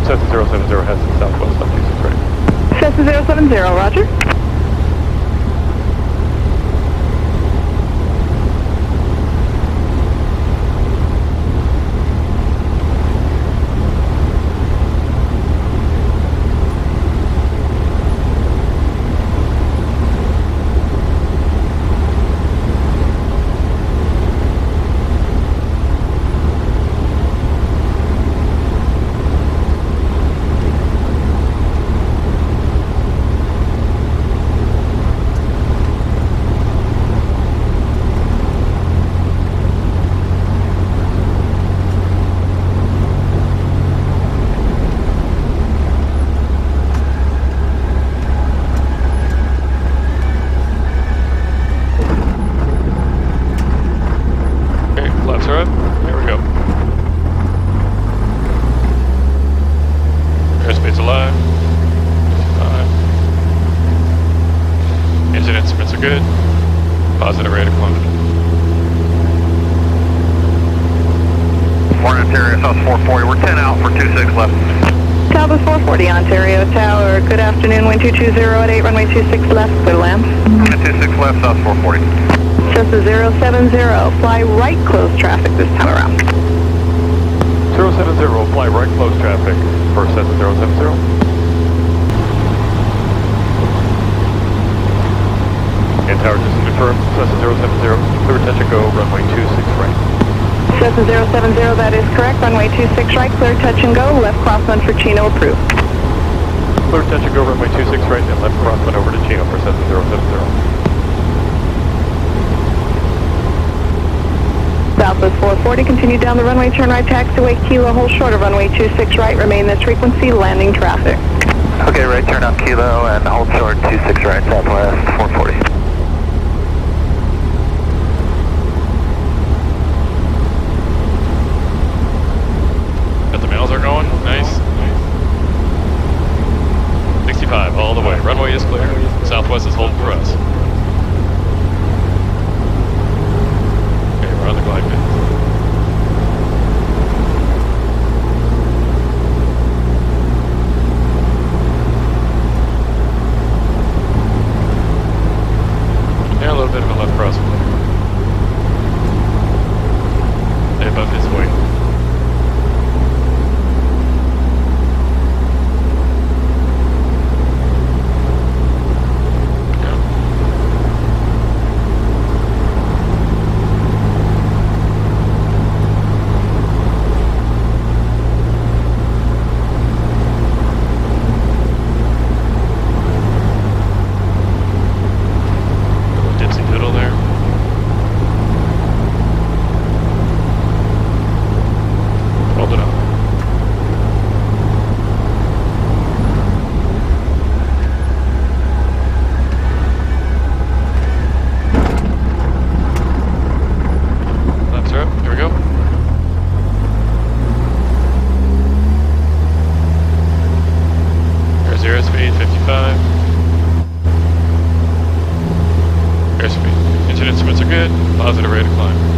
Cessna 070 has the southwest on 26 right. Cessna 070, roger. Good. Positive rate of climb. Morning, Ontario, South 440. We're 10 out for 26 left. Talbot 440, Ontario Tower. Good afternoon, wind 220 at 8, runway 26 left, clear land. Runway 26 left, South 440. Cessna 070, fly right, close traffic this time around. 070, fly right, close traffic for Cessna 070. And tower just confirmed, Cessna 070, clear touch and go, runway 26 right. Cessna 070, that is correct, runway 26 right, clear touch and go, left crosswind for Chino approved. Clear touch and go, runway 26 right, and left crosswind over to Chino for Cessna 070. Southwest 440, continue down the runway, turn right, taxiway, Kilo, hold short of runway 26 right, remain this frequency, landing traffic. Okay, right turn on Kilo and hold short 26 right, Southwest 440. Are going, nice. 65 all the way, runway is clear, Southwest is holding for us. Okay, we're on the glide path. Yeah, a little bit of a left crosswind. Stay above his wing. Airspeed 55. Airspeed. Engine instruments are good. Positive rate of climb.